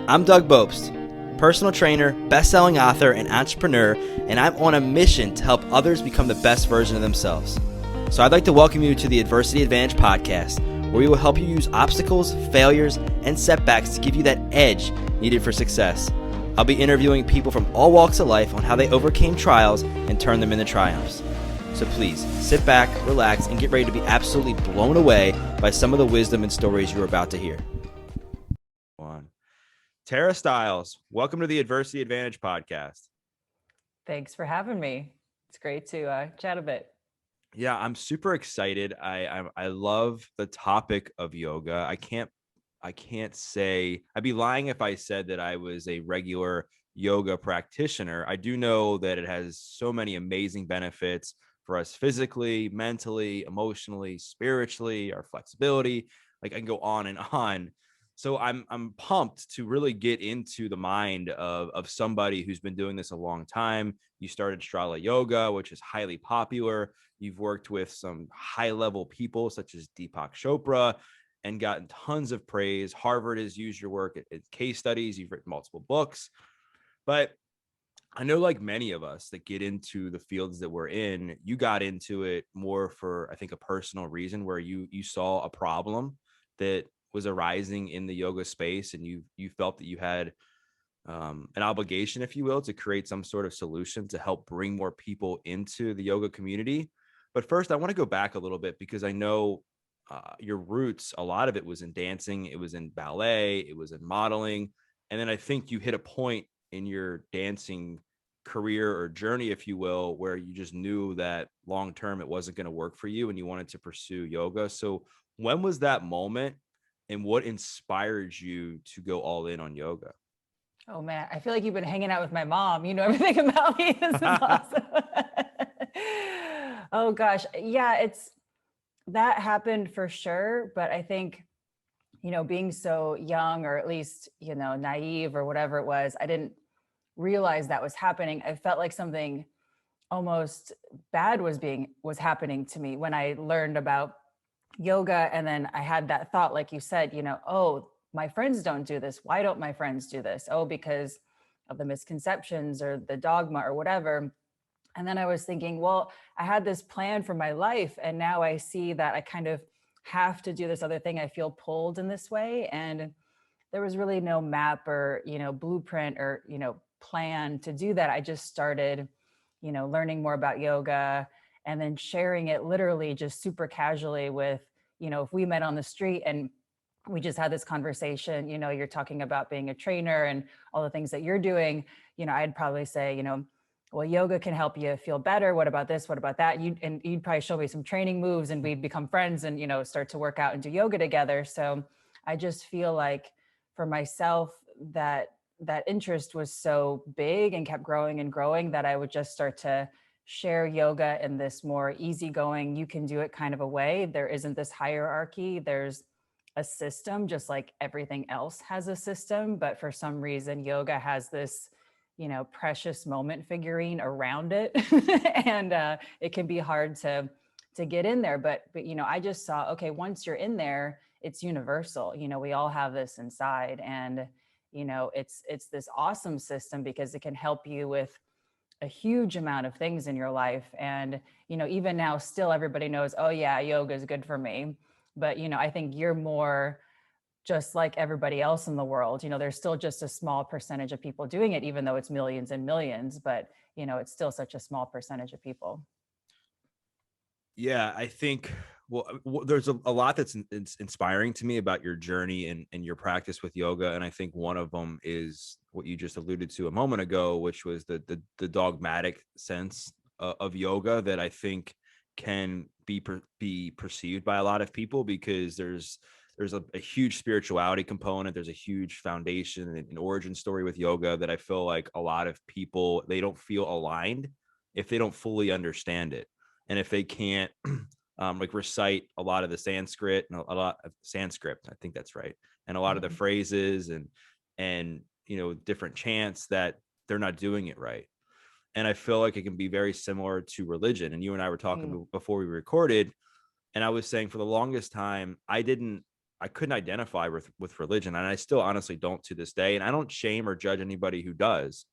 I'm Doug Bopst, personal trainer, best-selling author, and entrepreneur, and I'm on a mission to help others become the best version of themselves. So I'd like to welcome you to the Adversity Advantage podcast, where we will help you use obstacles, failures, and setbacks to give you that edge needed for success. I'll be interviewing people from all walks of life on how they overcame trials and turned them into triumphs. So please, sit back, relax, and get ready to be absolutely blown away by some of the wisdom and stories you're about to hear. Tara Stiles, welcome to the Adversity Advantage podcast. Thanks for having me. It's great to chat a bit. Yeah, I'm super excited. I love the topic of yoga. I can't say, I'd be lying if I said that I was a regular yoga practitioner. I do know that it has so many amazing benefits for us physically, mentally, emotionally, spiritually, our flexibility. Like I can go on and on. So I'm pumped to really get into the mind of somebody who's been doing this a long time. You started Strala Yoga, which is highly popular. You've worked with some high level people such as Deepak Chopra and gotten tons of praise. Harvard has used your work at case studies. You've written multiple books. But I know, like many of us that get into the fields that we're in, you got into it more for, I think, a personal reason where you saw a problem that was arising in the yoga space, and you felt that you had an obligation, if you will, to create some sort of solution to help bring more people into the yoga community. But first, I want to go back a little bit because I know your roots, a lot of it was in dancing, it was in ballet, it was in modeling. And then I think you hit a point in your dancing career or journey, if you will, where you just knew that long term it wasn't going to work for you and you wanted to pursue yoga. So when was that moment and what inspired you to go all in on yoga? Oh man, I feel like you've been hanging out with my mom. You know everything about me. This is awesome. Oh gosh. Yeah, that happened for sure. But I think, being so young or at least, naive or whatever it was, I didn't realize that was happening. I felt like something almost bad was happening to me when I learned about yoga. And then I had that thought, like you said, oh, my friends don't do this. Why don't my friends do this? Oh, because of the misconceptions or the dogma or whatever. And then I was thinking, well, I had this plan for my life. And now I see that I kind of have to do this other thing. I feel pulled in this way. And there was really no map or, blueprint or, plan to do that. I just started, learning more about yoga and then sharing it literally just super casually with, if we met on the street and we just had this conversation, you're talking about being a trainer and all the things that you're doing, I'd probably say, well, yoga can help you feel better. What about this? What about that? You'd probably show me some training moves and we'd become friends and, start to work out and do yoga together. So I just feel like for myself that interest was so big and kept growing and growing that I would just start to share yoga in this more easygoing, you can do it kind of a way. There isn't this hierarchy. There's a system, just like everything else has a system. But for some reason, yoga has this, precious moment figurine around it. And it can be hard to get in there. But, I just saw, okay, once you're in there, it's universal. We all have this inside. And, it's this awesome system because it can help you with a huge amount of things in your life. And, even now still everybody knows, oh yeah, yoga is good for me. But, I think you're more just like everybody else in the world. There's still just a small percentage of people doing it, even though it's millions and millions, but, it's still such a small percentage of people. Yeah, I think, well, there's a lot that's inspiring to me about your journey and your practice with yoga. And I think one of them is what you just alluded to a moment ago, which was the dogmatic sense of yoga that I think can be perceived by a lot of people because there's a huge spirituality component. There's a huge foundation and an origin story with yoga that I feel like a lot of people, they don't feel aligned if they don't fully understand it. And if they can't like recite a lot of the Sanskrit and a lot of Sanskrit, I think that's right. And a lot of the phrases and, different chants, that they're not doing it right. And I feel like it can be very similar to religion. And you and I were talking before we recorded, and I was saying for the longest time, I I couldn't identify with religion, and I still honestly don't to this day. And I don't shame or judge anybody who does,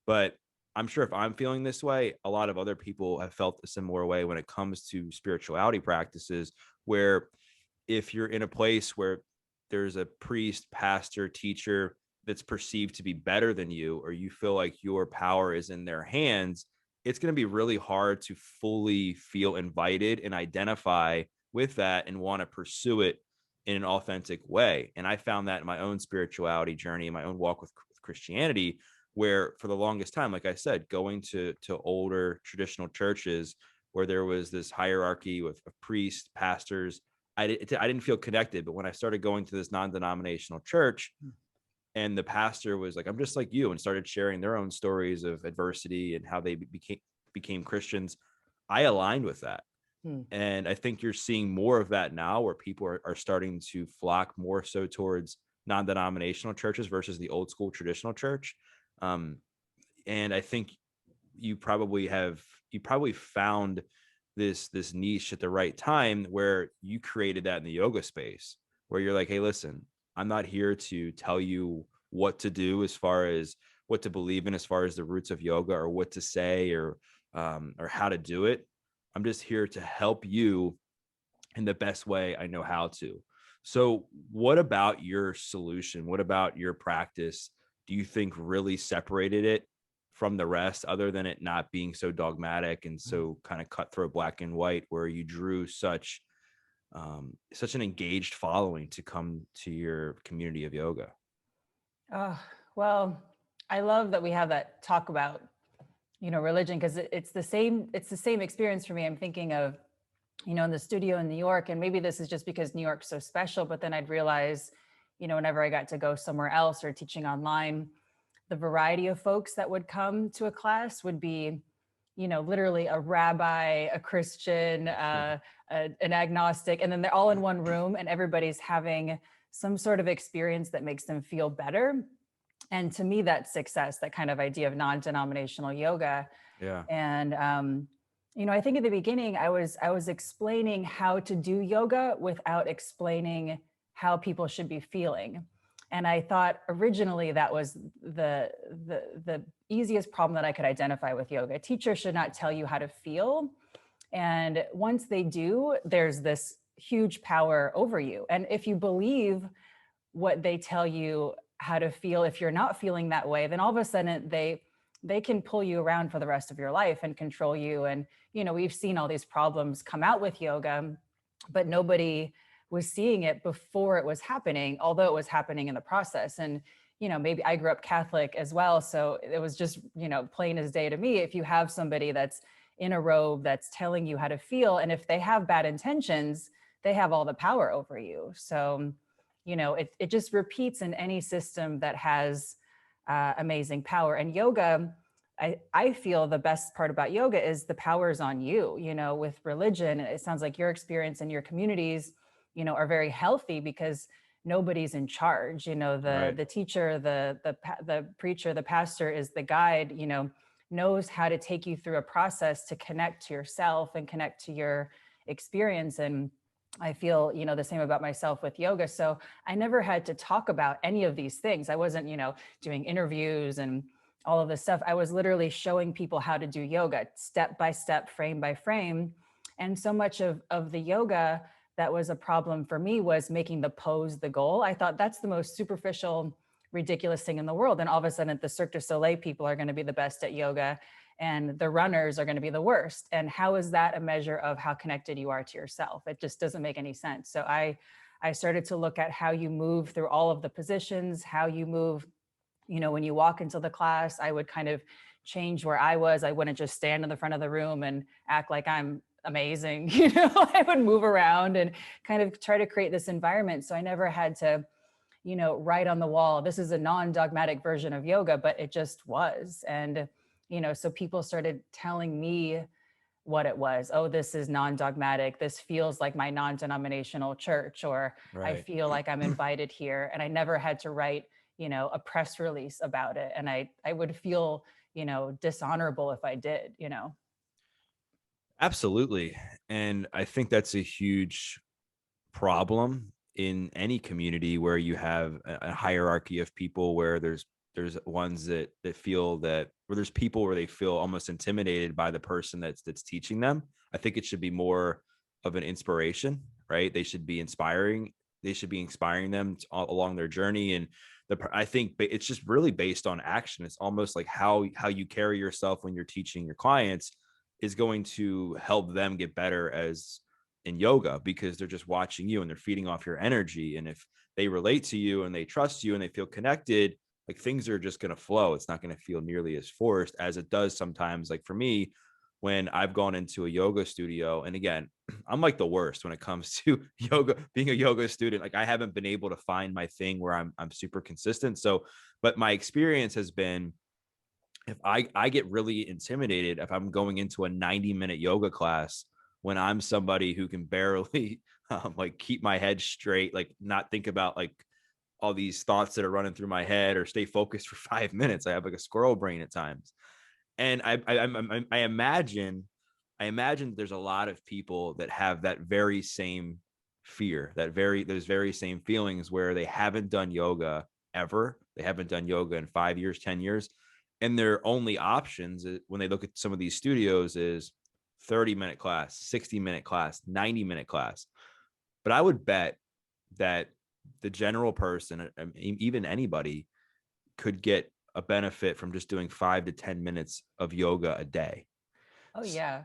but I'm sure if I'm feeling this way, a lot of other people have felt a similar way when it comes to spirituality practices, where if you're in a place where there's a priest, pastor, teacher that's perceived to be better than you, or you feel like your power is in their hands, it's going to be really hard to fully feel invited and identify with that and want to pursue it in an authentic way. And I found that in my own spirituality journey, in my own walk with Christianity, where for the longest time, like I said, going to older traditional churches where there was this hierarchy with priests, pastors, I didn't feel connected. But when I started going to this non-denominational church, and the pastor was like, I'm just like you, and started sharing their own stories of adversity and how they became Christians, I aligned with that. Hmm. And I think you're seeing more of that now, where people are starting to flock more so towards non-denominational churches versus the old school traditional church. Um, and I think you probably found this niche at the right time, where you created that in the yoga space, where you're like, hey, listen, I'm not here to tell you what to do as far as what to believe in as far as the roots of yoga, or what to say, or how to do it. I'm just here to help you in the best way I know how to. So what about your solution? What about your practice do you think really separated it from the rest, other than it not being so dogmatic and so kind of cutthroat black and white, where you drew such an engaged following to come to your community of yoga? Oh, well, I love that we have that talk about, religion, because it's the same experience for me. I'm thinking of, in the studio in New York, and maybe this is just because New York's so special, but then I'd realize, whenever I got to go somewhere else or teaching online, the variety of folks that would come to a class would be, literally a rabbi, a Christian, an agnostic, and then they're all in one room and everybody's having some sort of experience that makes them feel better. And to me, that's success, that kind of idea of non-denominational yoga. Yeah. And I think in the beginning, I was explaining how to do yoga without explaining how people should be feeling. And I thought originally that was the easiest problem that I could identify with yoga. A teacher should not tell you how to feel. And once they do, there's this huge power over you. And if you believe what they tell you how to feel, if you're not feeling that way, then all of a sudden they can pull you around for the rest of your life and control you. And we've seen all these problems come out with yoga, but nobody was seeing it before it was happening, although it was happening in the process. And maybe I grew up Catholic as well, so it was just plain as day to me. If you have somebody that's in a robe that's telling you how to feel, and if they have bad intentions, they have all the power over you. So it just repeats in any system that has amazing power. And yoga, I feel the best part about yoga is the power is on you. With religion, it sounds like your experience in your communities, are very healthy because nobody's in charge. Right. The teacher, the preacher, the pastor is the guide, knows how to take you through a process to connect to yourself and connect to your experience. And I feel, the same about myself with yoga. So I never had to talk about any of these things. I wasn't, doing interviews and all of this stuff. I was literally showing people how to do yoga step by step, frame by frame. And so much of the yoga that was a problem for me was making the pose the goal. I thought that's the most superficial, ridiculous thing in the world. And all of a sudden the Cirque du Soleil people are going to be the best at yoga and the runners are going to be the worst. And how is that a measure of how connected you are to yourself? It just doesn't make any sense. So I started to look at how you move through all of the positions, how you move, when you walk into the class. I would kind of change where I was. I wouldn't just stand in the front of the room and act like I'm amazing. I would move around and kind of try to create this environment. So I never had to, write on the wall, this is a non-dogmatic version of yoga, but it just was. And, so people started telling me what it was. Oh, this is non-dogmatic. This feels like my non-denominational church, or I Right. feel like I'm invited here. And I never had to write, a press release about it. And I would feel, dishonorable if I did. Absolutely. And I think that's a huge problem in any community where you have a hierarchy of people, where there's ones that feel that, where there's people where they feel almost intimidated by the person that's teaching them. I think it should be more of an inspiration, right? They should be inspiring them along their journey. And I think it's just really based on action. It's almost like how you carry yourself when you're teaching your clients is going to help them get better as in yoga, because they're just watching you and they're feeding off your energy. And if they relate to you and they trust you and they feel connected, like things are just going to flow. It's not going to feel nearly as forced as it does sometimes. Like for me, when I've gone into a yoga studio, and again, I'm like the worst when it comes to yoga, being a yoga student. Like I haven't been able to find my thing where I'm super consistent. So, but my experience has been, if I get really intimidated if I'm going into a 90-minute yoga class when I'm somebody who can barely like keep my head straight, like not think about like all these thoughts that are running through my head or stay focused for 5 minutes. I have like a squirrel brain at times. And I imagine there's a lot of people that have that very same fear, those very same feelings, where they haven't done yoga ever. They haven't done yoga in 5 years, 10 years. And their only options when they look at some of these studios is 30-minute class, 60-minute class, 90-minute class. But I would bet that the general person, even anybody, could get a benefit from just doing 5 to 10 minutes of yoga a day. Oh yeah.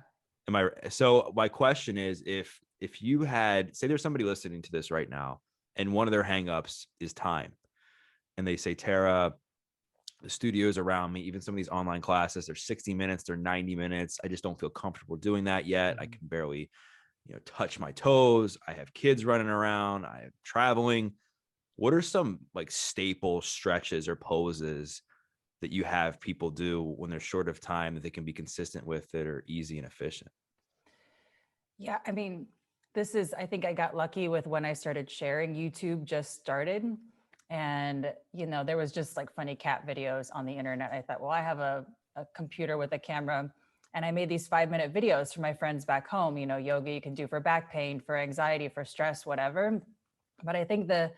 So my question is, if you had, say there's somebody listening to this right now and one of their hangups is time, and they say, Tara, the studios around me, even some of these online classes, they're 60 minutes, they're 90 minutes. I just don't feel comfortable doing that yet. I can barely, touch my toes. I have kids running around. I'm traveling. What are some like staple stretches or poses that you have people do when they're short of time that they can be consistent with, that are easy and efficient? Yeah, I mean, I think I got lucky with when I started sharing. YouTube just started. And, there was just like funny cat videos on the internet. I thought, well, I have a computer with a camera. And I made these 5-minute videos for my friends back home, yoga you can do for back pain, for anxiety, for stress, whatever. But I think the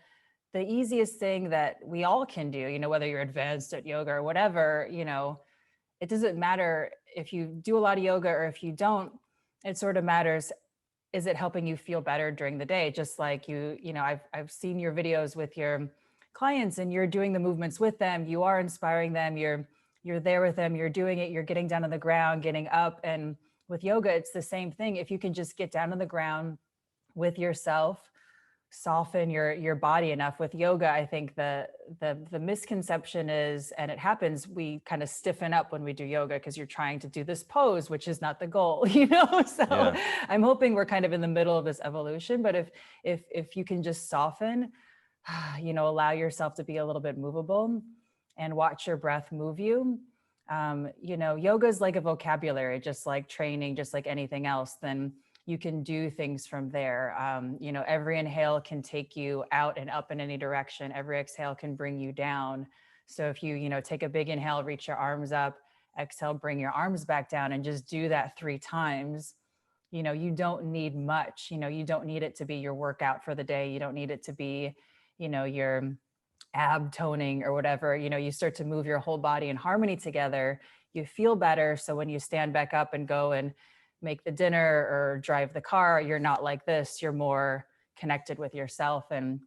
easiest thing that we all can do, whether you're advanced at yoga or whatever, it doesn't matter if you do a lot of yoga or if you don't. It sort of matters, is it helping you feel better during the day? Just like I've seen your videos with your clients and you're doing the movements with them, you are inspiring them, you're there with them, you're doing it, you're getting down on the ground, getting up. And with yoga, it's the same thing. If you can just get down on the ground with yourself, soften your body enough. With yoga, I think the misconception is, and it happens, we kind of stiffen up when we do yoga because you're trying to do this pose, which is not the goal, So Yeah. I'm hoping we're kind of in the middle of this evolution. But if you can just soften, allow yourself to be a little bit movable and watch your breath move you. Yoga is like a vocabulary, just like training, just like anything else. Then you can do things from there. Every inhale can take you out and up in any direction. Every exhale can bring you down. So if you, take a big inhale, reach your arms up, exhale, bring your arms back down, and just do that 3 times. You don't need much. You don't need it to be your workout for the day. You don't need it to be, your ab toning or whatever. You start to move your whole body in harmony together. You feel better. So when you stand back up and go and make the dinner or drive the car, you're not like this, you're more connected with yourself. And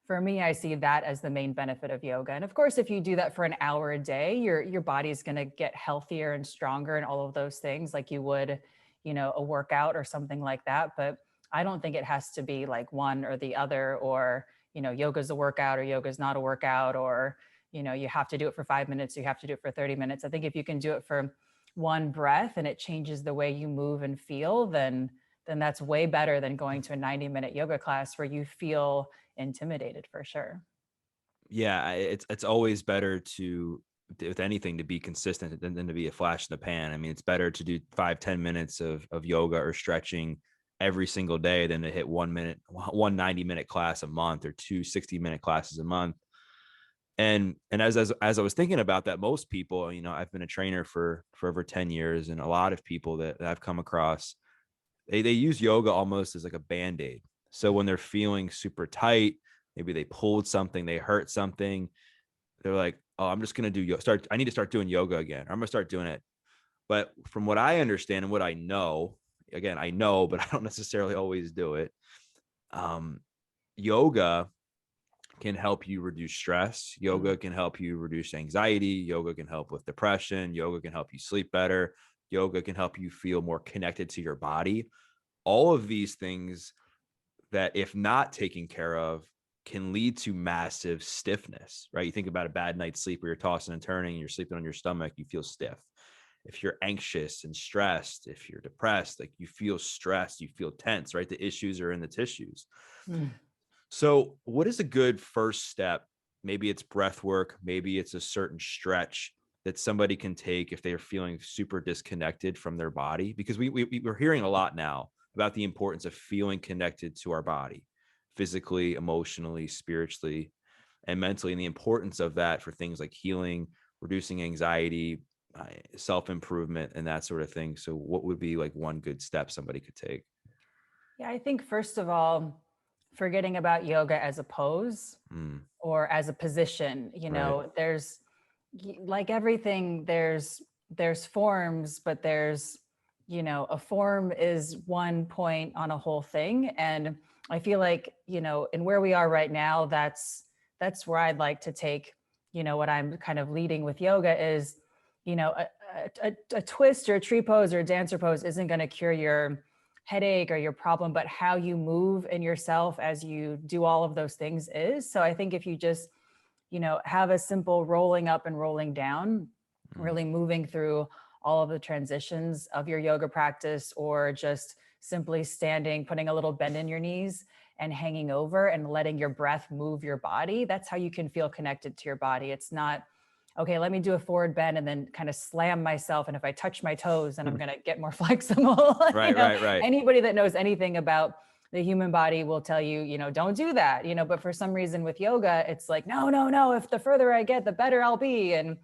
for me, I see that as the main benefit of yoga. And of course, if you do that for an hour a day, your body's going to get healthier and stronger and all of those things like you would, a workout or something like that. But I don't think it has to be like one or the other, or, yoga's a workout or yoga's not a workout, or, you have to do it for 5 minutes, you have to do it for 30 minutes. I think if you can do it for one breath and it changes the way you move and feel, then that's way better than going to a 90-minute yoga class where you feel intimidated, for sure. Yeah, it's always better to, with anything, to be consistent than to be a flash in the pan. I mean, it's better to do 5-10 minutes of yoga or stretching every single day than to hit 1 90-minute class a month, or 2 60-minute classes a month. And as I was thinking about that, most people, I've been a trainer for over 10 years, and a lot of people that I've come across, they use yoga almost as like a band-aid. So when they're feeling super tight, maybe they pulled something, they hurt something, they're like, oh, I'm just going to I need to start doing yoga again. Or I'm going to start doing it. But from what I understand and what I know, again, I know, but I don't necessarily always do it. Um, Yoga can help you reduce stress. Mm. Yoga can help you reduce anxiety. Yoga can help with depression. Yoga can help you sleep better. Yoga can help you feel more connected to your body. All of these things that, if not taken care of, can lead to massive stiffness, right? You think about a bad night's sleep where you're tossing and turning, you're sleeping on your stomach, you feel stiff. If you're anxious and stressed, if you're depressed, like you feel stressed, you feel tense, right? The issues are in the tissues. Mm. So, what is a good first step? Maybe it's breath work, maybe it's a certain stretch that somebody can take if they're feeling super disconnected from their body. Because we're hearing a lot now about the importance of feeling connected to our body, physically, emotionally, spiritually, and mentally, and the importance of that for things like healing, reducing anxiety, self improvement, and that sort of thing. So, what would be like one good step somebody could take? Yeah, I think first of all, forgetting about yoga as a pose Mm, or as a position, right. there's like everything, there's forms, but there's, a form is one point on a whole thing. And I feel like, in where we are right now, that's where I'd like to take, what I'm kind of leading with yoga is, a twist or a tree pose or a dancer pose isn't going to cure your headache or your problem, but how you move in yourself as you do all of those things is. So I think if you just, have a simple rolling up and rolling down, Mm, really moving through all of the transitions of your yoga practice, or just simply standing, putting a little bend in your knees and hanging over and letting your breath move your body. That's how you can feel connected to your body. It's not, okay, let me do a forward bend and then kind of slam myself. And if I touch my toes, then I'm going to get more flexible. right, right, right. Anybody that knows anything about the human body will tell you, don't do that, but for some reason with yoga, it's like, no, no, no, if the further I get, the better I'll be. And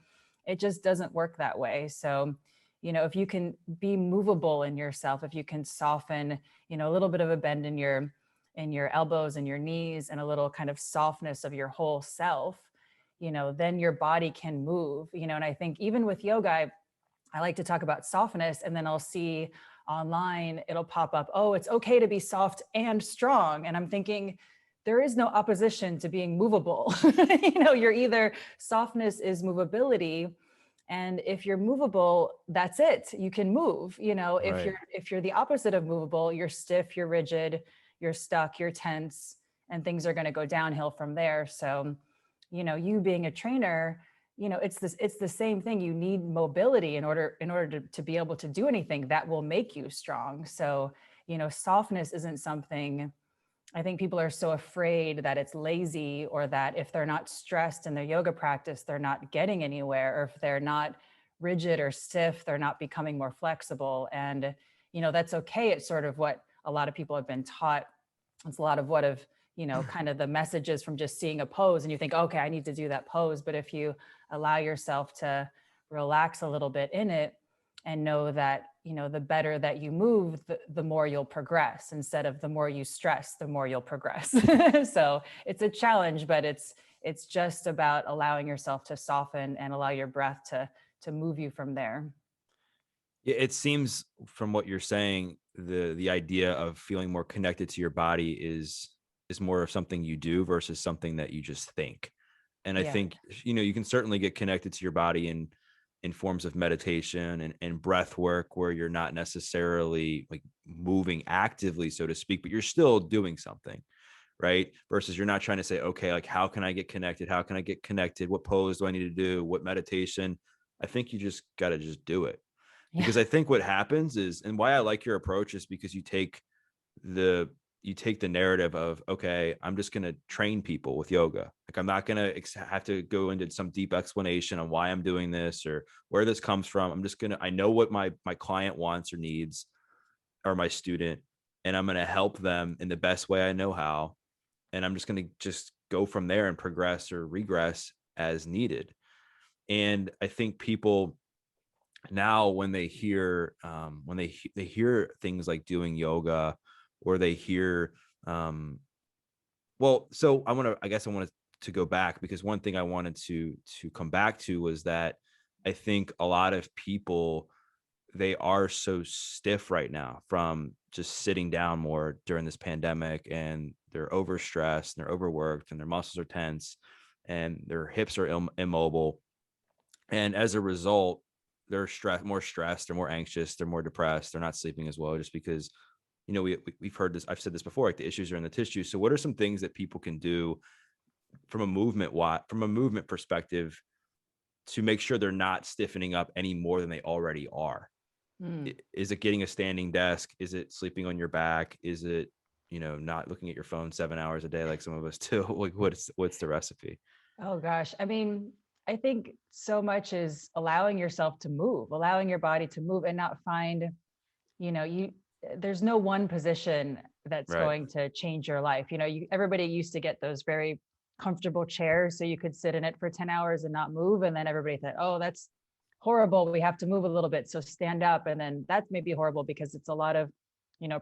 it just doesn't work that way. So, if you can be movable in yourself, if you can soften, a little bit of a bend in your elbows and your knees and a little kind of softness of your whole self, then your body can move, and I think even with yoga, I like to talk about softness, and then I'll see online, it'll pop up, oh, it's okay to be soft and strong. And I'm thinking, there is no opposition to being movable. You're either, softness is movability. And if you're movable, that's it. You can move. If Right. you're the opposite of movable, you're stiff, you're rigid, you're stuck, you're tense, and things are going to go downhill from there. So, you being a trainer, it's the same thing. You need mobility in order to be able to do anything that will make you strong. So, softness isn't something, I think people are so afraid that it's lazy, or that if they're not stressed in their yoga practice, they're not getting anywhere, or if they're not rigid or stiff, they're not becoming more flexible. And, that's okay. It's sort of what a lot of people have been taught. It's a lot of what of, kind of the messages from just seeing a pose, and you think, okay, I need to do that pose. But if you allow yourself to relax a little bit in it, and know that, the better that you move, the more you'll progress, instead of the more you stress, the more you'll progress. So it's a challenge, but it's just about allowing yourself to soften and allow your breath to move you from there. It seems from what you're saying, the idea of feeling more connected to your body is more of something you do versus something that you just think. And I Yeah. think, you can certainly get connected to your body in forms of meditation and breath work, where you're not necessarily like moving actively, so to speak, but you're still doing something, right? Versus you're not trying to say, okay, like how can I get connected? How can I get connected? What pose do I need to do? What meditation? I think you just got to just do it. Yeah. Because I think what happens is, and why I like your approach is because the you take the narrative of, okay, I'm just going to train people with yoga. Like I'm not going to have to go into some deep explanation on why I'm doing this or where this comes from. I'm just going to, I know what my client wants or needs, or my student, and I'm going to help them in the best way I know how. And I'm just going to just go from there and progress or regress as needed. And I think people now, when they hear they hear things like doing yoga, or they hear Um, well, so I guess I wanted to go back, because one thing I wanted to come back to was that I think a lot of people, they are so stiff right now from just sitting down more during this pandemic, and they're overstressed and they're overworked and their muscles are tense and their hips are immobile. And as a result, they're more stressed, they're more anxious, they're more depressed, they're not sleeping as well, just because, we've heard this, I've said this before, like the issues are in the tissue. So what are some things that people can do from a movement perspective to make sure they're not stiffening up any more than they already are? Mm. Is it getting a standing desk? Is it sleeping on your back? Is it, not looking at your phone 7 hours a day like some of us do? Like, what's the recipe? Oh gosh. I mean, I think so much is allowing yourself to move, allowing your body to move and not find, you there's no one position that's Right. going to change your life. Everybody used to get those very comfortable chairs so you could sit in it for 10 hours and not move. And then everybody thought, oh, that's horrible. We have to move a little bit. So stand up. And then that's maybe horrible because it's a lot of,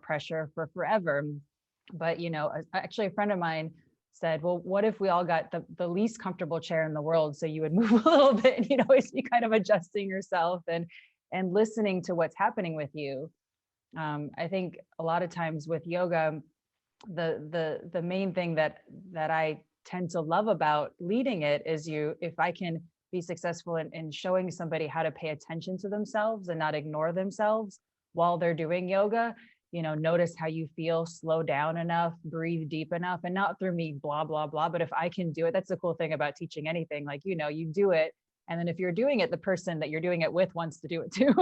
pressure for forever. But, actually a friend of mine said, well, what if we all got the least comfortable chair in the world? So you would move a little bit, as you kind of adjusting yourself and listening to what's happening with you. I think a lot of times with yoga, the main thing that I tend to love about leading it is if I can be successful in showing somebody how to pay attention to themselves and not ignore themselves while they're doing yoga. Notice how you feel, slow down enough, breathe deep enough, and not through me blah blah blah. But if I can do it, that's the cool thing about teaching anything. Like, you do it, and then if you're doing it, the person that you're doing it with wants to do it too.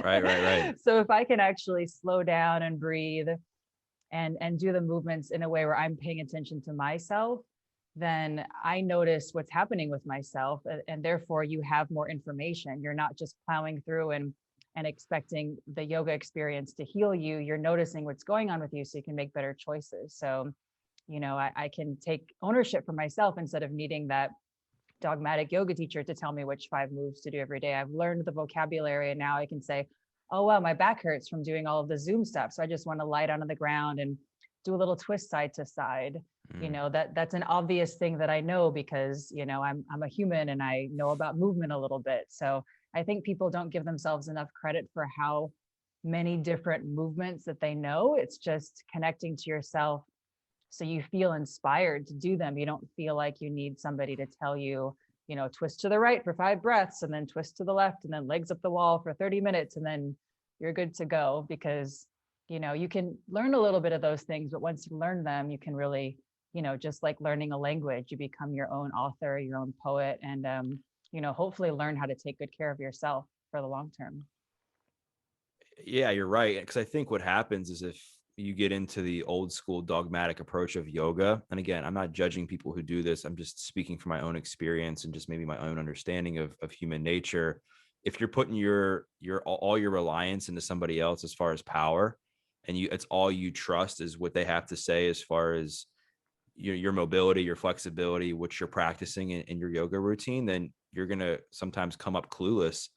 Right, right, right. So if I can actually slow down and breathe and do the movements in a way where I'm paying attention to myself, then I notice what's happening with myself, and therefore you have more information. You're not just plowing through and expecting the yoga experience to heal you. You're noticing what's going on with you so you can make better choices. So, I can take ownership for myself instead of needing that dogmatic yoga teacher to tell me which 5 moves to do every day. I've learned the vocabulary, and now I can say, oh, wow, my back hurts from doing all of the Zoom stuff. So I just want to lie down on the ground and do a little twist side to side. Mm. That's an obvious thing that I know because, I'm a human and I know about movement a little bit. So I think people don't give themselves enough credit for how many different movements that they know. It's just connecting to yourself so you feel inspired to do them. You don't feel like you need somebody to tell you, twist to the right for 5 breaths and then twist to the left and then legs up the wall for 30 minutes and then you're good to go. Because, you can learn a little bit of those things, but once you learn them, you can really, just like learning a language, you become your own author, your own poet, and, hopefully learn how to take good care of yourself for the long term. Yeah, you're right. Because I think what happens is if you get into the old school dogmatic approach of yoga, and again, I'm not judging people who do this. I'm just speaking from my own experience and just maybe my own understanding of human nature. If you're putting your all your reliance into somebody else as far as power, and it's all you trust is what they have to say as far as your mobility, your flexibility, what you're practicing in your yoga routine, then you're gonna sometimes come up clueless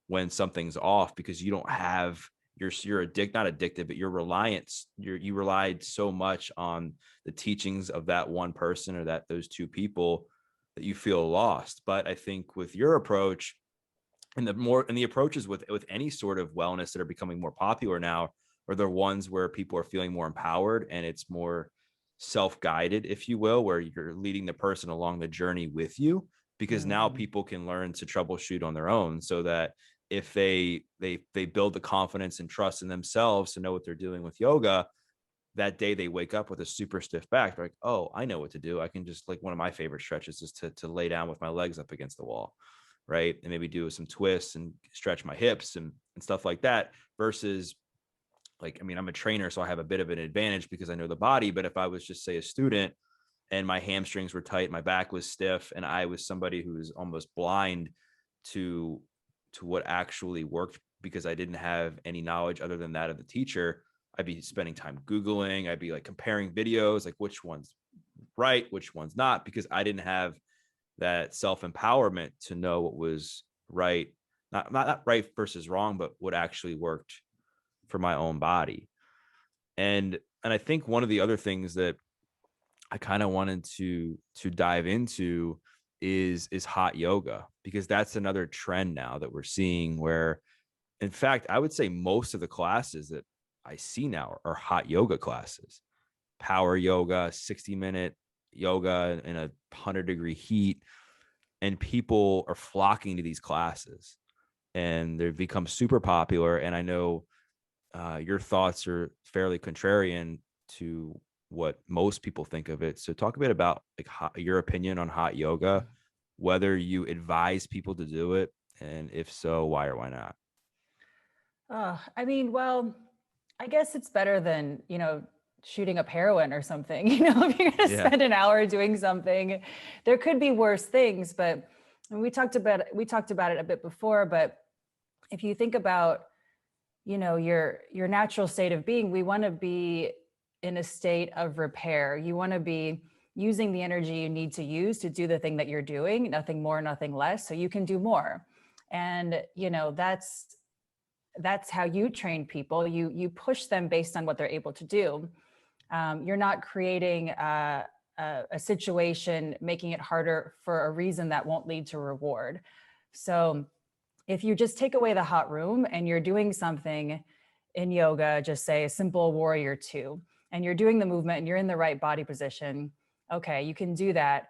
when something's off, because you don't have you're not addicted, but your reliance, you relied so much on the teachings of that one person or those two people that you feel lost. But I think with your approach, and the approaches with any sort of wellness that are becoming more popular now, are the ones where people are feeling more empowered, and it's more self-guided, if you will, where you're leading the person along the journey with you, because now Mhm. people can learn to troubleshoot on their own, so that if they build the confidence and trust in themselves to know what they're doing with yoga, that day they wake up with a super stiff back, they're like, oh, I know what to do. I can just, like, one of my favorite stretches is to lay down with my legs up against the wall, right? And maybe do some twists and stretch my hips and stuff like that. Versus, like, I mean, I'm a trainer, so I have a bit of an advantage because I know the body. But if I was just, say, a student and my hamstrings were tight, my back was stiff, and I was somebody who was almost blind to what actually worked because I didn't have any knowledge other than that of the teacher, I'd be spending time Googling. I'd be like comparing videos, like which one's right, which one's not, because I didn't have that self-empowerment to know what was right, not right versus wrong, but what actually worked for my own body. And And I think one of the other things that I kind of wanted to dive into is hot yoga, because that's another trend now that we're seeing where, in fact, I would say most of the classes that I see now are hot yoga classes. Power yoga, 60-minute yoga in a 100-degree heat, and people are flocking to these classes, and they've become super popular. And I know your thoughts are fairly contrarian to what most people think of it. So talk a bit about like your opinion on hot yoga, whether you advise people to do it, and if so, why or why not? I mean, well, I guess it's better than, shooting up heroin or something. If you're going to Yeah. spend an hour doing something, there could be worse things. But we talked about it a bit before. But if you think about, your natural state of being, we want to be in a state of repair. You want to be using the energy you need to use to do the thing that you're doing, nothing more, nothing less, so you can do more. And that's how you train people. You push them based on what they're able to do. You're not creating a situation, making it harder for a reason that won't lead to reward. So if you just take away the hot room and you're doing something in yoga, just say a simple warrior two, and you're doing the movement and you're in the right body position, okay, you can do that.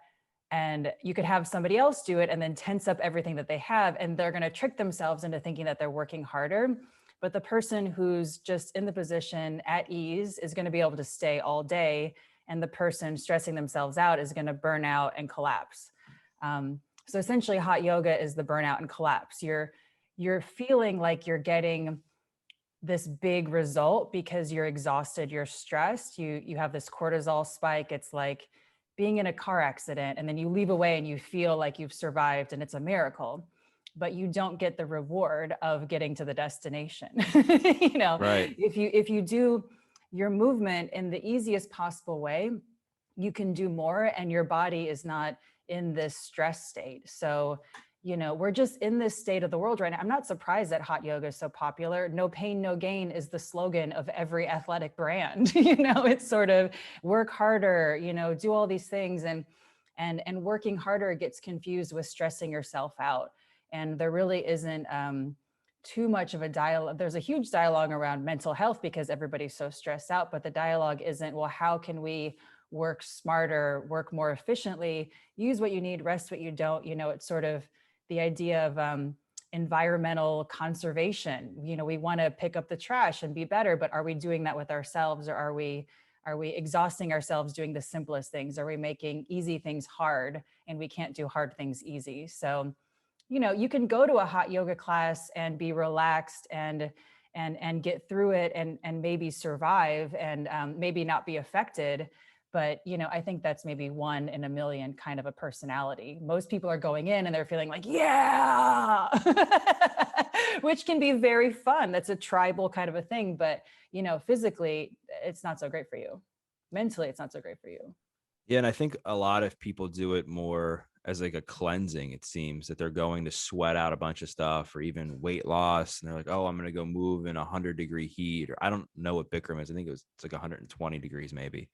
And you could have somebody else do it and then tense up everything that they have, and they're going to trick themselves into thinking that they're working harder. But the person who's just in the position at ease is going to be able to stay all day, and the person stressing themselves out is going to burn out and collapse. So essentially, hot yoga is the burnout and collapse. You're feeling like you're getting this big result because you're exhausted, you're stressed, you have this cortisol spike. It's like being in a car accident, and then you leave away and you feel like you've survived and it's a miracle, but you don't get the reward of getting to the destination. Right. If you do your movement in the easiest possible way, you can do more, and your body is not in this stress state. So we're just in this state of the world right now. I'm not surprised that hot yoga is so popular. No pain, no gain is the slogan of every athletic brand. It's sort of work harder, do all these things, and working harder gets confused with stressing yourself out. And there really isn't too much of a dialogue. There's a huge dialogue around mental health because everybody's so stressed out, but the dialogue isn't, well, how can we work smarter, work more efficiently, use what you need, rest what you don't. It's sort of the idea of environmental conservation. We want to pick up the trash and be better, but are we doing that with ourselves, or are we exhausting ourselves doing the simplest things? Are we making easy things hard, and we can't do hard things easy? So, you can go to a hot yoga class and be relaxed and get through it and maybe survive and maybe not be affected. But, I think that's maybe 1 in a million kind of a personality. Most people are going in and they're feeling like, yeah, which can be very fun. That's a tribal kind of a thing. But, physically, it's not so great for you. Mentally, it's not so great for you. Yeah, and I think a lot of people do it more as like a cleansing. It seems that they're going to sweat out a bunch of stuff, or even weight loss, and they're like, "Oh, I'm going to go move in 100-degree heat." Or I don't know what Bikram is. I think it's like 120 degrees maybe.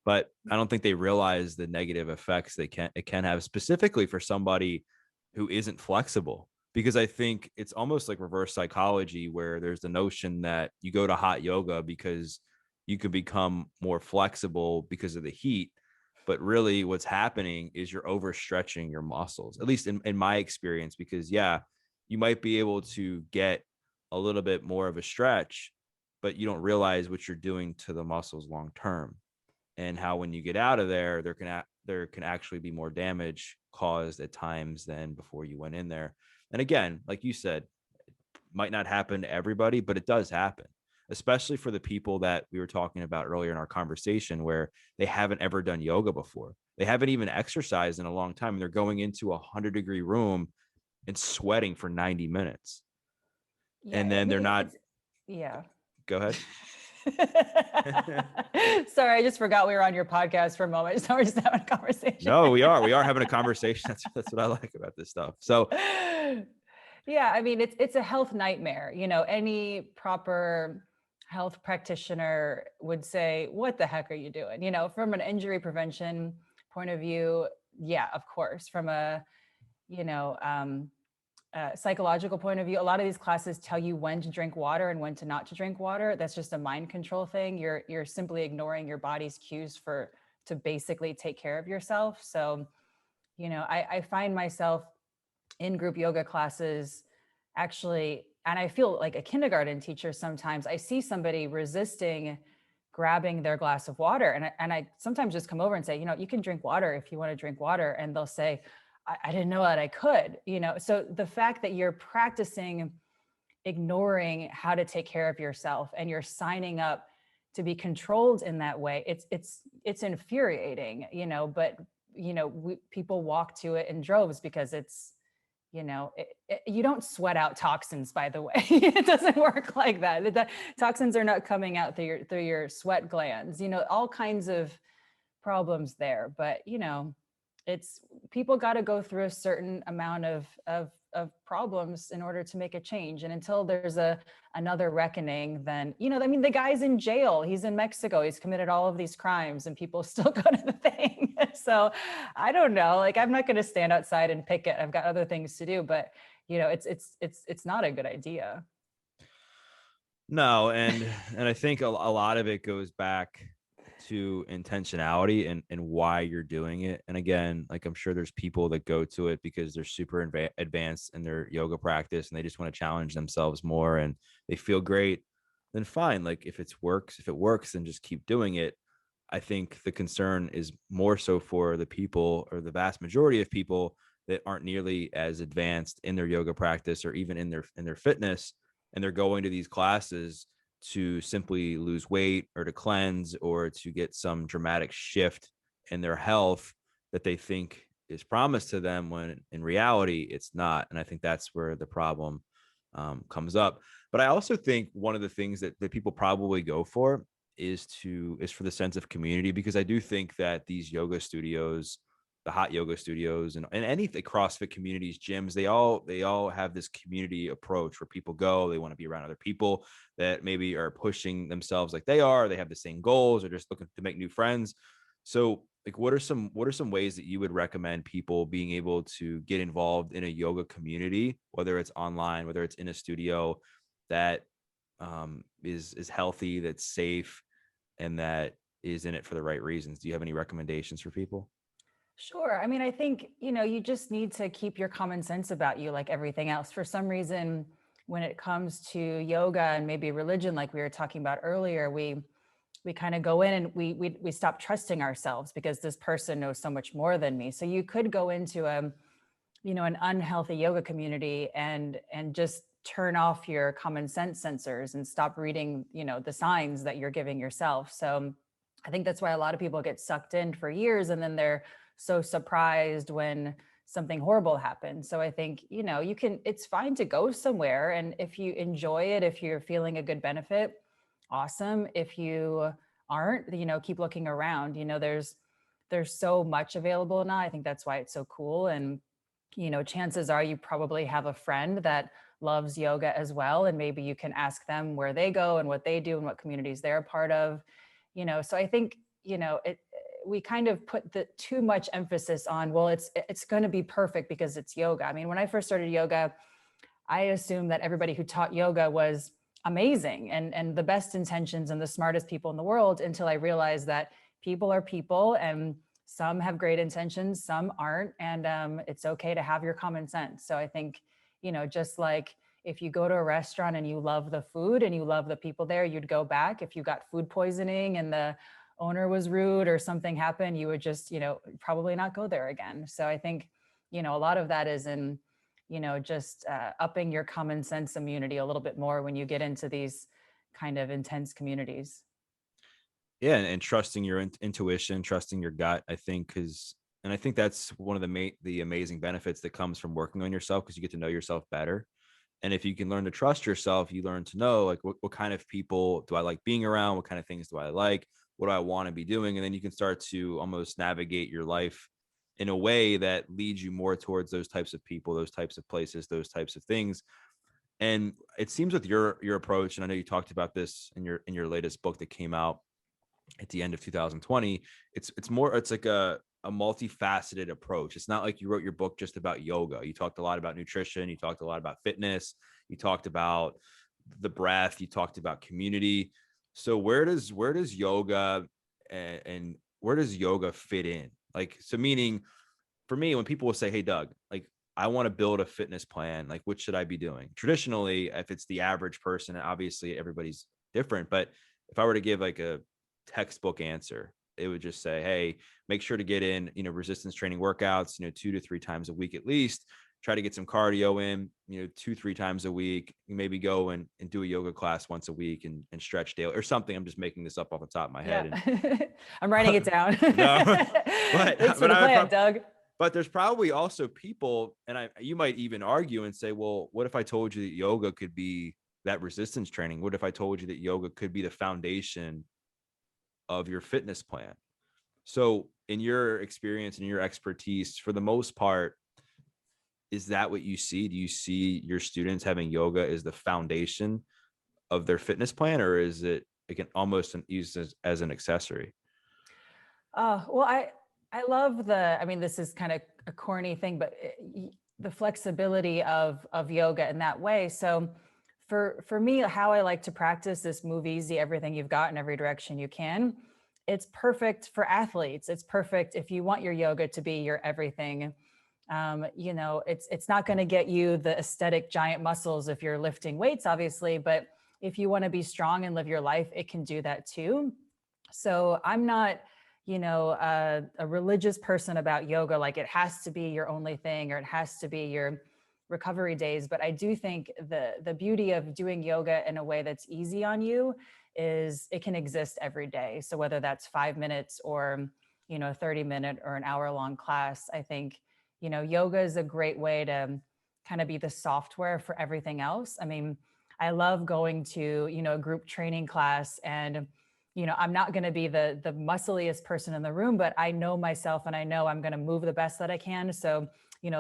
But I don't think they realize the negative effects it can have, specifically for somebody who isn't flexible. Because I think it's almost like reverse psychology, where there's the notion that you go to hot yoga because you can become more flexible because of the heat. But really what's happening is you're overstretching your muscles, at least in my experience, because yeah, you might be able to get a little bit more of a stretch, but you don't realize what you're doing to the muscles long term, and how when you get out of there, there can actually be more damage caused at times than before you went in there. And again, like you said, it might not happen to everybody, but it does happen, especially for the people that we were talking about earlier in our conversation, where they haven't ever done yoga before. They haven't even exercised in a long time, and they're going into a 100-degree room and sweating for 90 minutes. Yeah, And I then they're mean, not. it's yeah. Go ahead. Sorry, I just forgot we were on your podcast for a moment. So we're just having a conversation. No, we are having a conversation. That's what I like about this stuff. So Yeah, I mean, it's a health nightmare. Any proper health practitioner would say, what the heck are you doing? From an injury prevention point of view, yeah, of course. From a, you know, psychological point of view, a lot of these classes tell you when to drink water and when to not to drink water. That's just a mind control thing. You're simply ignoring your body's cues to basically take care of yourself. So, I find myself in group yoga classes actually, and I feel like a kindergarten teacher sometimes. I see somebody resisting grabbing their glass of water, and I sometimes just come over and say, you can drink water if you want to drink water, and they'll say, I didn't know that I could. So the fact that you're practicing ignoring how to take care of yourself and you're signing up to be controlled in that way, it's infuriating. But people walk to it in droves because it's, you don't sweat out toxins, by the way. It doesn't work like that. The toxins are not coming out through your sweat glands, all kinds of problems there. But it's, people got to go through a certain amount of problems in order to make a change. And until there's another reckoning, then the guy's in jail, he's in Mexico, he's committed all of these crimes, and people still go to the thing. So I don't know, like, I'm not going to stand outside and picket. I've got other things to do. But it's not a good idea. No, and I think a lot of it goes back to intentionality and why you're doing it. And again, like, I'm sure there's people that go to it because they're super advanced in their yoga practice and they just want to challenge themselves more and they feel great. Then fine, like, if it works, then just keep doing it. I think the concern is more so for the people, or the vast majority of people, that aren't nearly as advanced in their yoga practice or even in their fitness, and they're going to these classes to simply lose weight or to cleanse or to get some dramatic shift in their health that they think is promised to them, when in reality it's not. And I think that's where the problem comes up. But I also think one of the things that people probably go for is for the sense of community, because I do think that these yoga studios, the hot yoga studios, and any CrossFit communities, gyms, they all have this community approach where people go, they want to be around other people that maybe are pushing themselves like they are, they have the same goals, or just looking to make new friends. So, like, what are some ways that you would recommend people being able to get involved in a yoga community, whether it's online, whether it's in a studio, that is healthy, that's safe, and that is in it for the right reasons? Do you have any recommendations for people? Sure. I mean, I think, you just need to keep your common sense about you, like everything else. For some reason, when it comes to yoga and maybe religion, like we were talking about earlier, we kind of go in and we stop trusting ourselves because this person knows so much more than me. So you could go into an unhealthy yoga community and just turn off your common sense sensors and stop reading, the signs that you're giving yourself. So I think that's why a lot of people get sucked in for years and then they're so surprised when something horrible happens. So I think, it's fine to go somewhere. And if you enjoy it, if you're feeling a good benefit, awesome. If you aren't, keep looking around. There's so much available now. I think that's why it's so cool. And chances are you probably have a friend that loves yoga as well, and maybe you can ask them where they go and what they do and what communities they're a part of. So I think we kind of put the too much emphasis on, well, it's going to be perfect because it's yoga. I mean, when I first started yoga, I assumed that everybody who taught yoga was amazing and the best intentions and the smartest people in the world, until I realized that people are people, and some have great intentions, some aren't. And it's okay to have your common sense. So I think, just like if you go to a restaurant and you love the food and you love the people there, you'd go back. If you got food poisoning and the owner was rude or something happened, you would just, probably not go there again. So I think, a lot of that is in, just upping your common sense immunity a little bit more when you get into these kind of intense communities. Yeah, and trusting your intuition, trusting your gut, I think, because, and I think that's one of the amazing benefits that comes from working on yourself, because you get to know yourself better. And if you can learn to trust yourself, you learn to know, like, what kind of people do I like being around? What kind of things do I like? What do I want to be doing? And then you can start to almost navigate your life in a way that leads you more towards those types of people, those types of places, those types of things. And it seems with your approach, and I know you talked about this in your latest book that came out at the end of 2020, it's like a multifaceted approach. It's not like you wrote your book just about yoga. You talked a lot about nutrition, you talked a lot about fitness, you talked about the breath, you talked about community. So where does yoga and where does yoga fit in? Like, so meaning for me, when people will say, "Hey, Doug, like I want to build a fitness plan, like what should I be doing?" Traditionally, if it's the average person, obviously everybody's different, but if I were to give like a textbook answer, it would just say, "Hey, make sure to get in, resistance training workouts, 2 to 3 times a week at least. Try to get some cardio in, 2, 3 times a week. Maybe go and do a yoga class once a week and stretch daily or something." I'm just making this up off the top of my head. Yeah. And I'm writing it down. no, but Thanks for but the I would plan, Doug. but there's probably also people, and you might even argue and say, well, what if I told you that yoga could be that resistance training? What if I told you that yoga could be the foundation of your fitness plan? So, in your experience and your expertise, for the most part, is that what you see? Do you see your students having yoga as the foundation of their fitness plan, or is it again almost used as an accessory? Well, I love I mean, this is kind of a corny thing, but the flexibility of yoga in that way. So for me, how I like to practice this move easy, everything you've got in every direction you can. It's perfect for athletes. It's perfect if you want your yoga to be your everything. It's not going to get you the aesthetic giant muscles if you're lifting weights, obviously, but if you want to be strong and live your life, it can do that too. So I'm not, a religious person about yoga, like it has to be your only thing or it has to be your recovery days. But I do think the beauty of doing yoga in a way that's easy on you is it can exist every day. So whether that's 5 minutes or, 30-minute or an hour-long class, I think, yoga is a great way to kind of be the software for everything else. I mean, I love going to, a group training class and I'm not going to be the muscliest person in the room, but I know myself and I know I'm going to move the best that I can. So,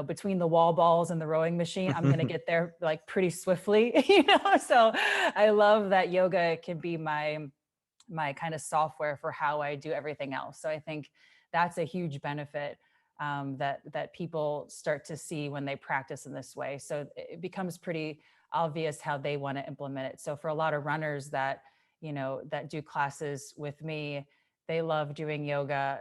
between the wall balls and the rowing machine, I'm going to get there like pretty swiftly, so I love that yoga can be my kind of software for how I do everything else. So I think that's a huge benefit that people start to see when they practice in this way. So it becomes pretty obvious how they want to implement it. So for a lot of runners that that do classes with me, they love doing yoga,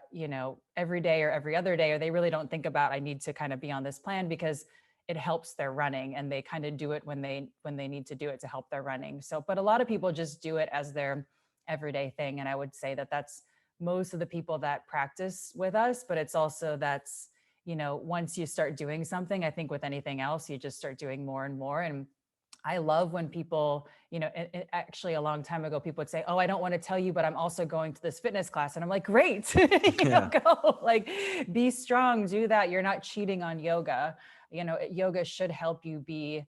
every day or every other day, or they really don't think about I need to kind of be on this plan because it helps their running and they kind of do it when they need to do it to help their running. So, but a lot of people just do it as their everyday thing. And I would say that that's most of the people that practice with us, but it's also that's, once you start doing something, I think with anything else, you just start doing more and more. And I love when people, actually a long time ago, people would say, "Oh, I don't want to tell you, but I'm also going to this fitness class." And I'm like, "Great, Yeah. go, like, be strong, do that. You're not cheating on yoga. Yoga should help you be